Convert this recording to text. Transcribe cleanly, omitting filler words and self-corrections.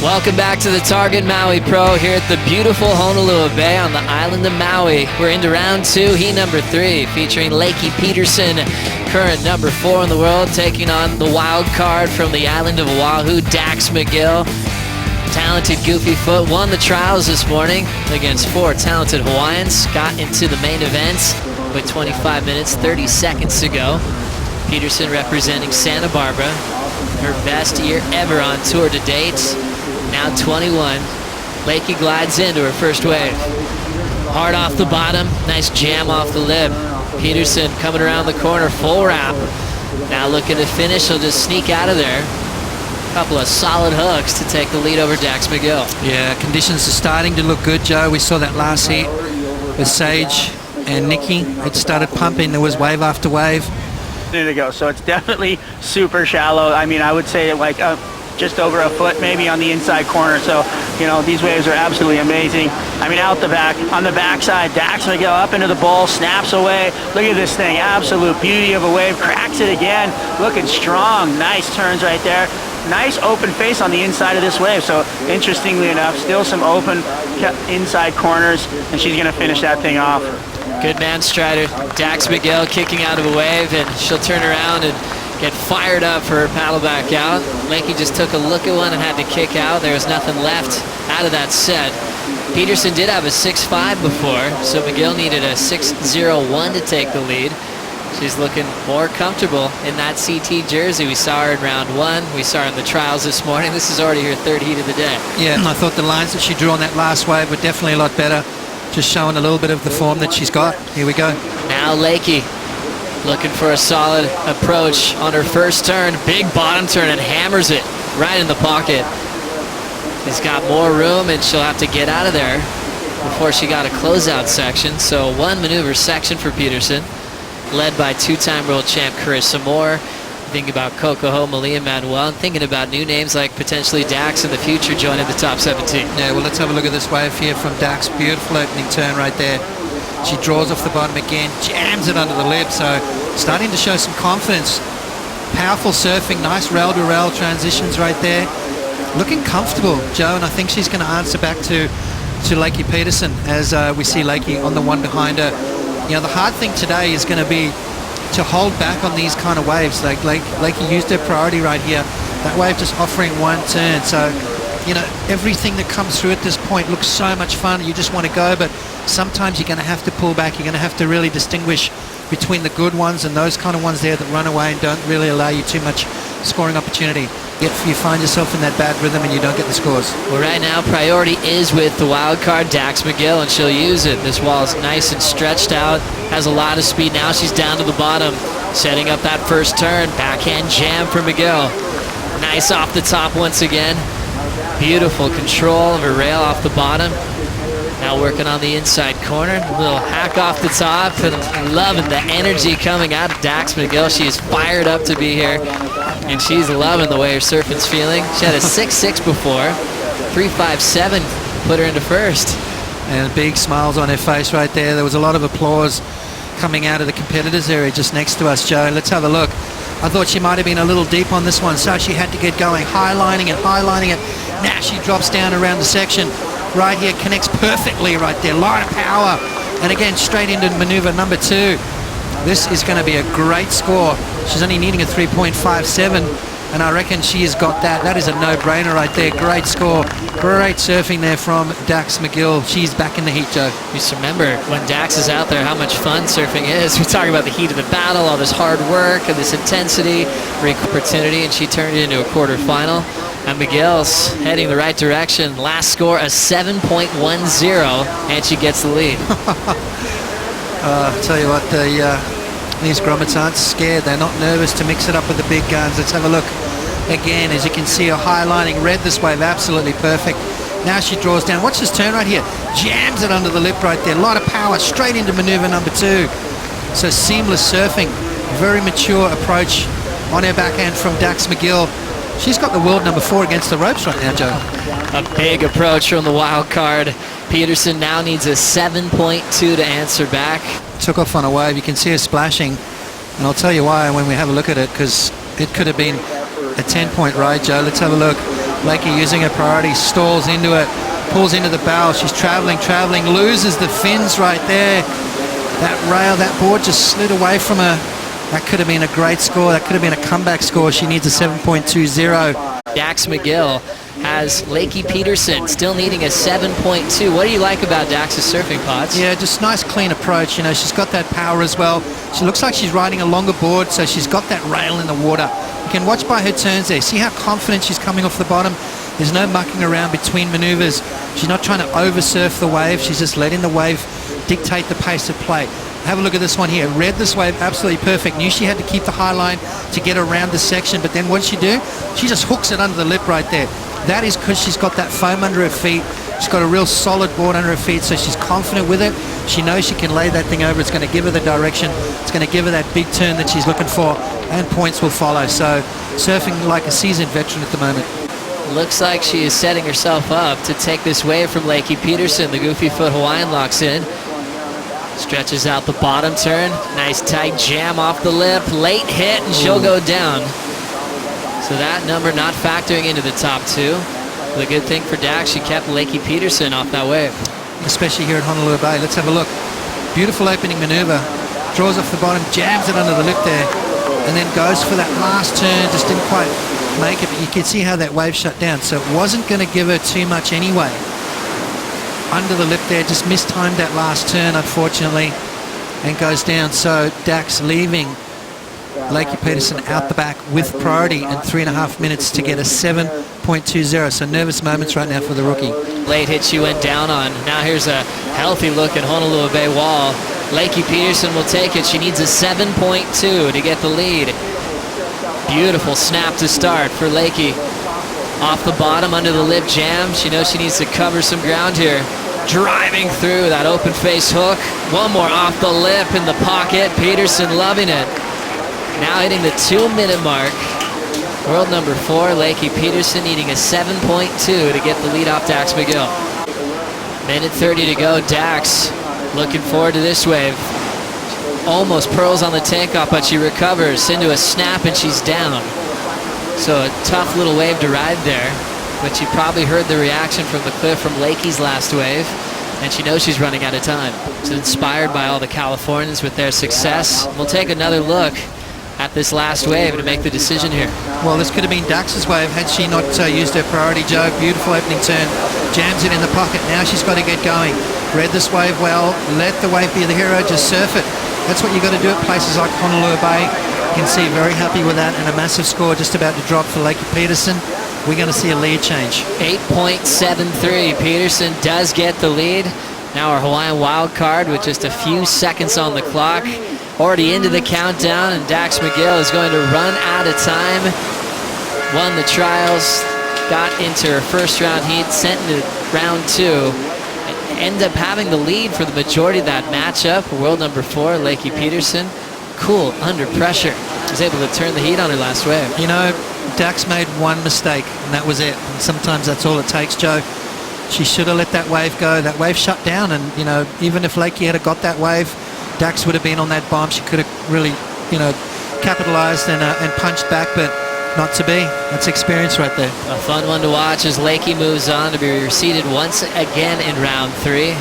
Welcome back to the Target Maui Pro here at the beautiful Honolulu Bay on the island of Maui. We're into round two, heat number 3, featuring Lakey Peterson, current number 4 in the world, taking on the wild card from the island of Oahu, Dax McGill. Talented Goofy Foot won the trials this morning against 4 talented Hawaiians. Got into the main event with 25 minutes, 30 seconds to go. Peterson representing Santa Barbara, her best year ever on tour to date. Now 21. Lakey glides into her first wave. Hard off the bottom, nice jam off the lip. Peterson coming around the corner, full wrap. Now looking to finish, she'll just sneak out of there. Couple of solid hooks to take the lead over Dax McGill. Yeah, conditions are starting to look good, Joe. We saw that last heat with Sage and Nikki. It started pumping. There was wave after wave. To go, so it's definitely super shallow. I mean, I would say like just over a foot maybe on the inside corner. So, you know, these waves are absolutely amazing. I mean, out the back, on the backside, Dax McGill up into the bowl, snaps away. Look at this thing, absolute beauty of a wave. Cracks it again, looking strong. Nice turns right there. Nice open face on the inside of this wave. So interestingly enough, still some open inside corners, and she's gonna finish that thing off. Good man, Strider. Dax McGill kicking out of a wave, and she'll turn around and get fired up for her paddle back out. Lakey just took a look at one and had to kick out. There was nothing left out of that set. Peterson did have a 6.5 before, so McGill needed a 6.01 to take the lead. She's looking more comfortable in that CT jersey. We saw her in round 1. We saw her in the trials this morning. This is already her 3rd heat of the day. Yeah, I thought the lines that she drew on that last wave were definitely a lot better. Just showing a little bit of the form that she's got. Here we go. Now Lakey looking for a solid approach on her first turn. Big bottom turn and hammers it right in the pocket. She's got more room and she'll have to get out of there before she got a closeout section. So 1 maneuver section for Peterson, led by 2-time world champ Carissa Moore. Thinking about Kokoho, Malia Manuel, and thinking about new names like potentially Dax in the future joining the top 17. Yeah, well, let's have a look at this wave here from Dax. Beautiful opening turn right there. She draws off the bottom again, jams it under the lip, so starting to show some confidence. Powerful surfing, nice rail-to-rail transitions right there. Looking comfortable, Joe, and I think she's going to answer back to Lakey Peterson as we see Lakey on the one behind her. You know, the hard thing today is going to be to hold back on these kind of waves. Like Lakey used her priority right here. That wave just offering one turn. So, you know, everything that comes through at this point looks so much fun. You just want to go, but sometimes you're going to have to pull back. You're going to have to really distinguish between the good ones and those kind of ones there that run away and don't really allow you too much scoring opportunity. Yet you find yourself in that bad rhythm and you don't get the scores. Well, right now priority is with the wild card Dax McGill, and she'll use it. This wall is nice and stretched out, has a lot of speed. Now she's down to the bottom, setting up that first turn. Backhand jam for McGill. Nice off the top once again. Beautiful control of her rail off the bottom. Now working on the inside corner. A little hack off the top, and I'm loving the energy coming out of Dax McGill. She is fired up to be here, and she's loving the way her surfing's feeling. She had a 6.6 before. 3.57 put her into first. And big smiles on her face right there. There was a lot of applause coming out of the competitors area just next to us, Joe. Let's have a look. I thought she might have been a little deep on this one, so she had to get going, highlining it. Now she drops down around the section. Right here, connects perfectly right there. A lot of power. And again, straight into maneuver number 2. This is going to be a great score. She's only needing a 3.57, and I reckon she has got that. That is a no-brainer right there. Great score. Great surfing there from Dax McGill. She's back in the heat, Joe. Just remember, when Dax is out there, how much fun surfing is. We talk about the heat of the battle, all this hard work and this intensity, great opportunity, and she turned it into a quarterfinal. And McGill's heading the right direction. Last score, a 7.10, and she gets the lead. I'll tell you what, these grommets aren't scared. They're not nervous to mix it up with the big guns. Let's have a look again. As you can see, her highlining read this wave absolutely perfect. Now she draws down. Watch this turn right here. Jams it under the lip right there. A lot of power straight into maneuver number 2. So seamless surfing. Very mature approach on her backhand from Dax McGill. She's got the world number 4 against the ropes right now, Joe. A big approach from the wild card. Peterson now needs a 7.2 to answer back. Took off on a wave. You can see her splashing. And I'll tell you why when we have a look at it, because it could have been a 10-point ride, Joe. Let's have a look. Lakey using her priority, stalls into it, pulls into the barrel. She's traveling, loses the fins right there. That rail, that board just slid away from her. That could have been a great score. That could have been a comeback score. She needs a 7.20. Dax McGill has Lakey Peterson still needing a 7.2. What do you like about Dax's surfing, Potts? Yeah, just nice clean approach. You know, she's got that power as well. She looks like she's riding a longer board, so she's got that rail in the water. You can watch by her turns there. See how confident she's coming off the bottom. There's no mucking around between maneuvers. She's not trying to over surf the wave. She's just letting the wave dictate the pace of play. Have a look at this one here. Read this wave absolutely perfect. Knew she had to keep the high line to get around the section, but then what did she do? She just hooks it under the lip right there. That is because she's got that foam under her feet. She's got a real solid board under her feet, so she's confident with it. She knows she can lay that thing over. It's going to give her the direction. It's going to give her that big turn that she's looking for, and points will follow. So surfing like a seasoned veteran at the moment. Looks like she is setting herself up to take this wave from Lakey Peterson. The goofy foot Hawaiian locks in. Stretches out the bottom turn. Nice tight jam off the lip. Late hit, and she'll go down. So that number not factoring into the top two. The good thing for Dax, she kept Lakey Peterson off that wave. Especially here at Honolulu Bay. Let's have a look. Beautiful opening maneuver. Draws off the bottom, jams it under the lip there, and then goes for that last turn. Just didn't quite make it, but you can see how that wave shut down. So it wasn't going to give her too much anyway. Under the lip there, just mistimed that last turn, unfortunately, and goes down. So Dax leaving Lakey Peterson out the back with priority and 3.5 minutes to get a 7.20. So nervous moments right now for the rookie. Late hit she went down on. Now here's a healthy look at Honolulu Bay wall. Lakey Peterson will take it. She needs a 7.2 to get the lead. Beautiful snap to start for Lakey. Off the bottom, under the lip jam. She knows she needs to cover some ground here. Driving through that open face hook. One more off the lip in the pocket. Peterson loving it. Now hitting the 2-minute mark. World number 4, Lakey Peterson needing a 7.2 to get the lead off Dax McGill. Minute 30 to go. Dax looking forward to this wave. Almost pearls on the takeoff, but she recovers into a snap and she's down. So a tough little wave to ride there, but she probably heard the reaction from the cliff from Lakey's last wave, and she knows she's running out of time. She's inspired by all the Californians with their success. We'll take another look at this last wave to make the decision here. Well, this could have been Dax's wave had she not used her priority, Joe. Beautiful opening turn. Jams it in the pocket. Now she's got to get going. Read this wave well. Let the wave be the hero. Just surf it. That's what you got to do at places like Honolulu Bay. You can see very happy with that, and a massive score just about to drop for Lakey Peterson. We're going to see a lead change. 8.73. Peterson does get the lead. Now our Hawaiian wild card with just a few seconds on the clock. Already into the countdown, and Dax McGill is going to run out of time. Won the trials, got into her first round heat, sent into round 2. And end up having the lead for the majority of that matchup. World number 4, Lakey Peterson. Cool under pressure. Was able to turn the heat on her last wave. You know, Dax made one mistake, and that was it. And sometimes that's all it takes, Joe. She should have let that wave go. That wave shut down, and, you know, even if Lakey had got that wave, Dax would have been on that bomb. She could have really, you know, capitalized and punched back, but not to be. That's experience right there. A fun one to watch as Lakey moves on to be seated once again in round 3.